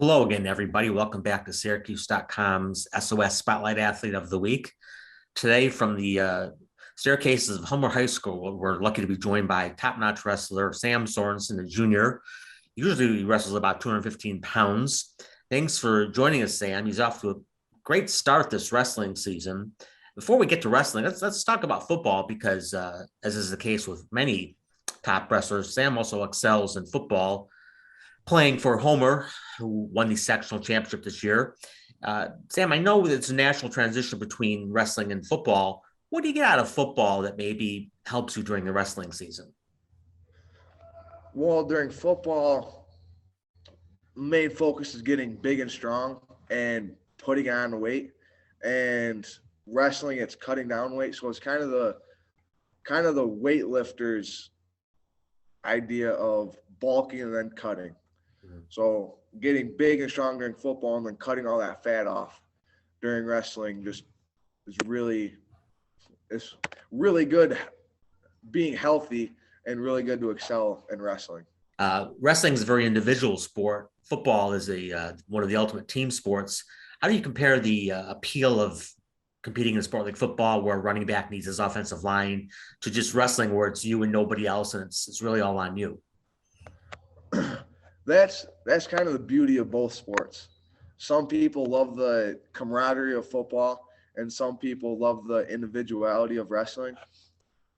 Hello again, everybody. Welcome back to syracuse.com's SOS Spotlight Athlete of the Week. Today, from the staircases of Homer High School, we're lucky to be joined by top-notch wrestler Sam Sorenson, a junior. Usually he wrestles about 215 pounds. Thanks for joining us, Sam. He's off to a great start this wrestling season. Before we get to wrestling, let's talk about football because, as is the case with many top wrestlers, Sam also excels in football, playing for Homer, who won the sectional championship this year. Sam, I know it's a natural transition between wrestling and football. What do you get out of football that maybe helps you during the wrestling season? Well, during football, main focus is getting big and strong and putting on weight. And wrestling, it's cutting down weight. So it's kind of the weightlifter's idea of bulking and then cutting. So getting big and strong during football and then cutting all that fat off during wrestling just is it's really good, being healthy and really good to excel in wrestling. Wrestling is a very individual sport. Football is one of the ultimate team sports. How do you compare the appeal of competing in a sport like football, where a running back needs his offensive line, to just wrestling, where it's you and nobody else, and it's really all on you? That's kind of the beauty of both sports. Some people love the camaraderie of football, and some people love the individuality of wrestling.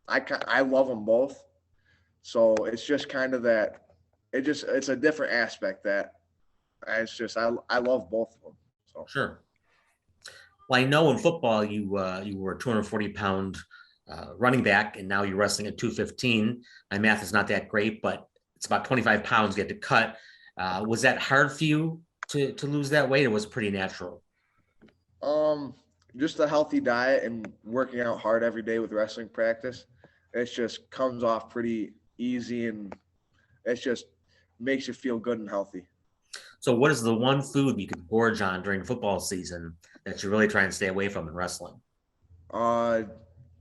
I love them both. So it's just kind of that. It's a different aspect that it's just I love both of them. So Sure. Well, I know in football you were a 240-pound running back, and now you're wrestling at 215. My math is not that great, but it's about 25 pounds you get to cut. Was that hard for you to lose that weight, or was it pretty natural? just a healthy diet and working out hard every day with wrestling practice. It just comes off pretty easy, and it just makes you feel good and healthy. So what is the one food you could gorge on during football season that you really try and stay away from in wrestling? Uh,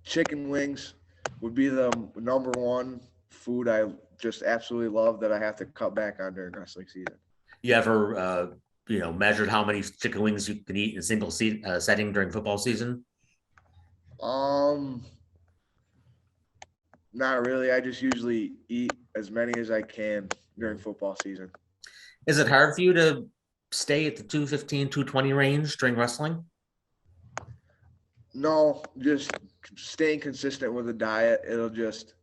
Chicken wings would be the number one food I just absolutely love that I have to cut back on during wrestling season. You ever measured how many chicken wings you can eat in a single setting during football season? Um, Not really. I just usually eat as many as I can during football season. Is it hard for you to stay at the 215, 220 range during wrestling? No, just staying consistent with the diet. It'll just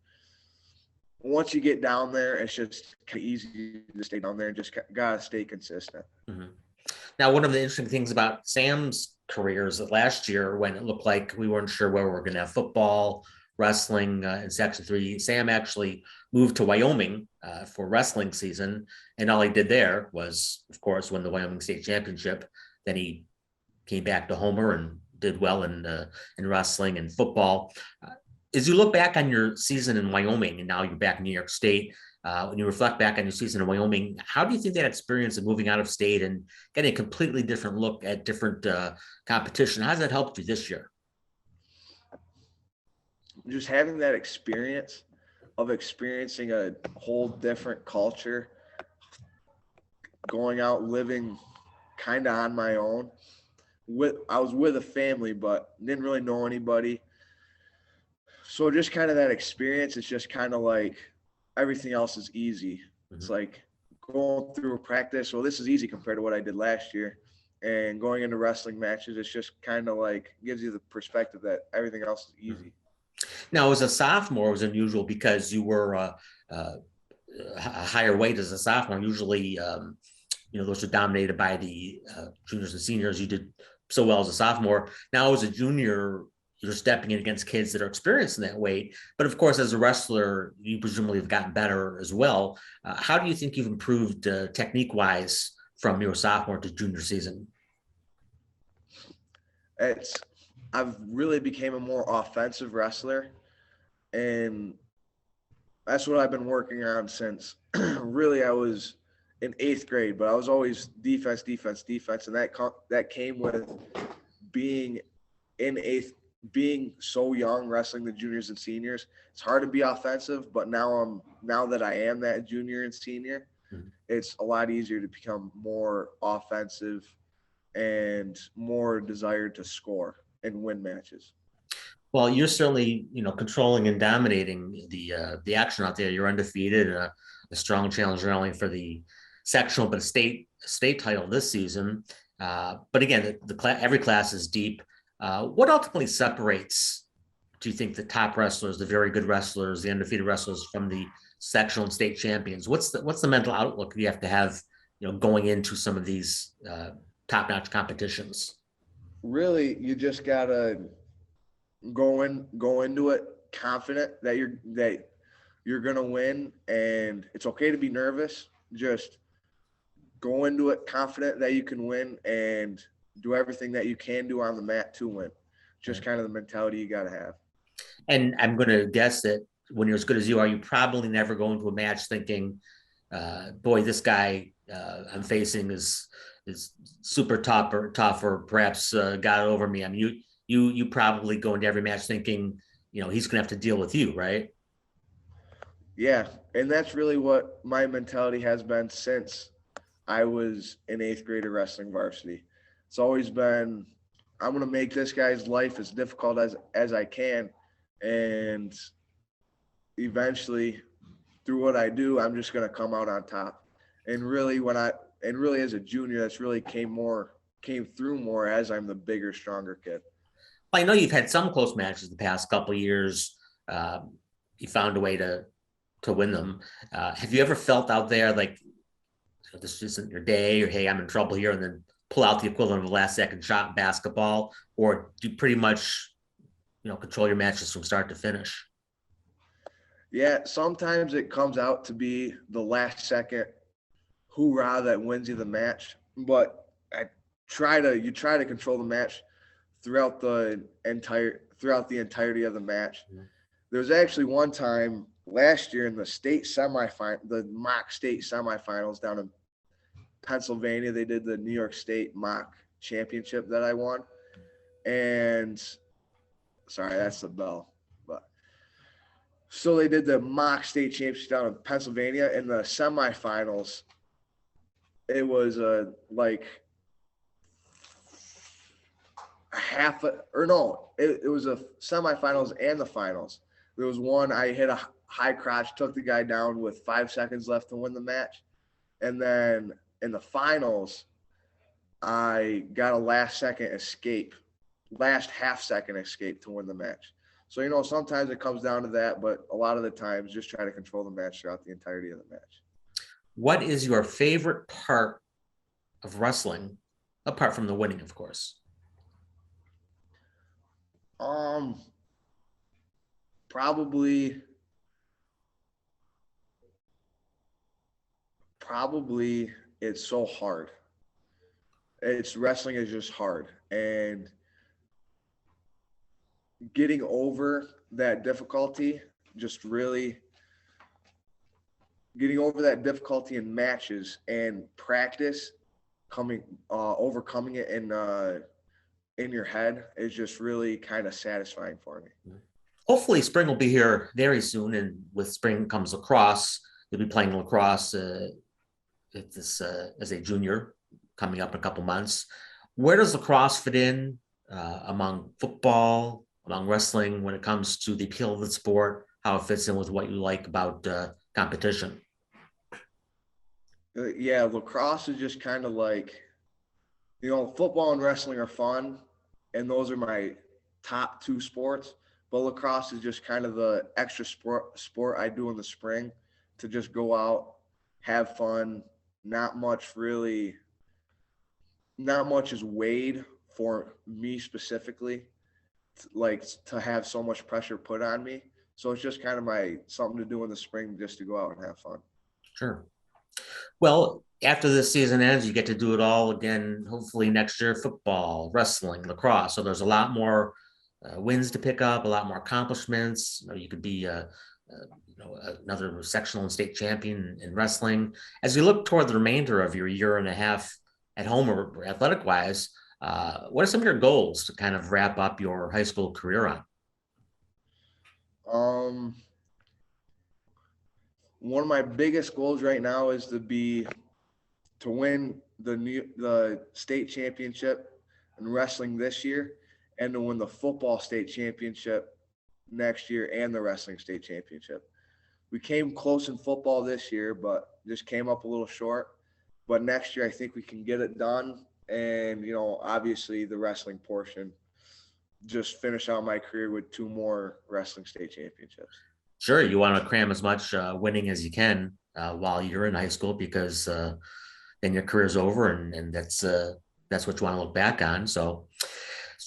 once you get down there, it's just easy to stay down there and just gotta stay consistent. Mm-hmm. Now, one of the interesting things about Sam's career is that last year, when it looked like we weren't sure where we were going to have football, wrestling in Section 3, Sam actually moved to Wyoming for wrestling season. And all he did there was, of course, win the Wyoming State Championship. Then he came back to Homer and did well in wrestling and football. As you look back on your season in Wyoming, and now you're back in New York State, when you reflect back on your season in Wyoming, how do you think that experience of moving out of state and getting a completely different look at different competition, how has that helped you this year? Just having that experience of experiencing a whole different culture, going out living kind of on my own. I was with a family, but didn't really know anybody. So just kind of that experience, it's just kind of like everything else is easy. Mm-hmm. It's like going through a practice. Well, this is easy compared to what I did last year. And going into wrestling matches, it's just kind of like gives you the perspective that everything else is easy. Now, as a sophomore, it was unusual because you were a higher weight as a sophomore. Usually, those are dominated by the juniors and seniors. You did so well as a sophomore. Now, as a junior, you're stepping in against kids that are experienced in that weight. But of course, as a wrestler, you presumably have gotten better as well. How do you think you've improved technique-wise from your sophomore to junior season? I've really became a more offensive wrestler, and that's what I've been working on since really I was in 8th grade, but I was always defense, and that came with being in 8th, being so young, wrestling the juniors and seniors. It's hard to be offensive, but now that I am that junior and senior, it's a lot easier to become more offensive and more desired to score and win matches. Well, you're certainly, controlling and dominating the action out there. You're undefeated, and a strong challenge not only for the sectional but a state title this season. But again, every class is deep. What ultimately separates, do you think, the top wrestlers, the very good wrestlers, the undefeated wrestlers from the sectional and state champions? What's the mental outlook you have to have, going into some of these top-notch competitions? Really, you just gotta go into it confident that you're gonna win, and it's okay to be nervous. Just go into it confident that you can win and do everything that you can do on the mat to win. Just kind of the mentality you got to have. And I'm going to guess that when you're as good as you are, you probably never go into a match thinking, boy, this guy I'm facing is super tough or perhaps got over me. I mean, you probably go into every match thinking, he's going to have to deal with you, right? Yeah, and that's really what my mentality has been since I was in eighth grade of wrestling varsity. It's always been, I'm going to make this guy's life as difficult as I can. And eventually, through what I do, I'm just going to come out on top. And really, as a junior, that's really came through more as I'm the bigger, stronger kid. I know you've had some close matches the past couple of years. You found a way to win them. Have you ever felt out there like, this isn't your day, or hey, I'm in trouble here, and then pull out the equivalent of a last second shot in basketball? Or do you pretty much, control your matches from start to finish? Yeah, sometimes it comes out to be the last second hoorah that wins you the match, but you try to control the match throughout the entirety of the match. Mm-hmm. There was actually one time last year in the mock state semifinals down in Pennsylvania. They did the New York State mock championship that I won. And sorry, that's the bell. But so they did the mock state championship down in Pennsylvania. In the semifinals, it was it was a semifinals and the finals. There was one, I hit a high crotch, took the guy down with 5 seconds left to win the match. And then in the finals, I got a last half second escape to win the match. So, sometimes it comes down to that, but a lot of the times just try to control the match throughout the entirety of the match. What is your favorite part of wrestling, apart from the winning, of course? Probably it's so hard. Wrestling is just hard, and getting over that difficulty, in matches and practice, overcoming it in your head is just really kind of satisfying for me. Hopefully spring will be here very soon, and with spring comes lacrosse. You'll be playing lacrosse as a junior coming up in a couple months. Where does lacrosse fit in among football, among wrestling, when it comes to the appeal of the sport, how it fits in with what you like about competition? Yeah, lacrosse is just kind of like, football and wrestling are fun, and those are my top two sports. But lacrosse is just kind of the extra sport I do in the spring to just go out, have fun. Not much is weighed for me specifically, like to have so much pressure put on me. So it's just kind of something to do in the spring, just to go out and have fun. Sure. Well, after this season ends, you get to do it all again, hopefully next year: football, wrestling, lacrosse. So there's a lot more wins to pick up, a lot more accomplishments. You could be another sectional and state champion in wrestling. As you look toward the remainder of your year and a half at home, or athletic wise, what are some of your goals to kind of wrap up your high school career on? one of my biggest goals right now is to win the state championship in wrestling this year, and to win the football state championship next year and the wrestling state championship. We came close in football this year, but just came up a little short. But next year, I think we can get it done. And, obviously the wrestling portion, just finish out my career with 2 more wrestling state championships. Sure, you want to cram as much winning as you can while you're in high school, because then your career's over, and that's what you want to look back on. So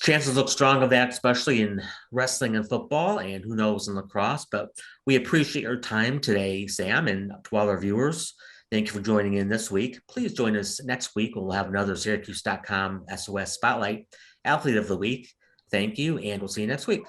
chances look strong of that, especially in wrestling and football, and who knows in lacrosse. But we appreciate your time today, Sam, and to all our viewers, thank you for joining in this week. Please join us next week. We'll have another Syracuse.com SOS Spotlight Athlete of the Week. Thank you, and we'll see you next week.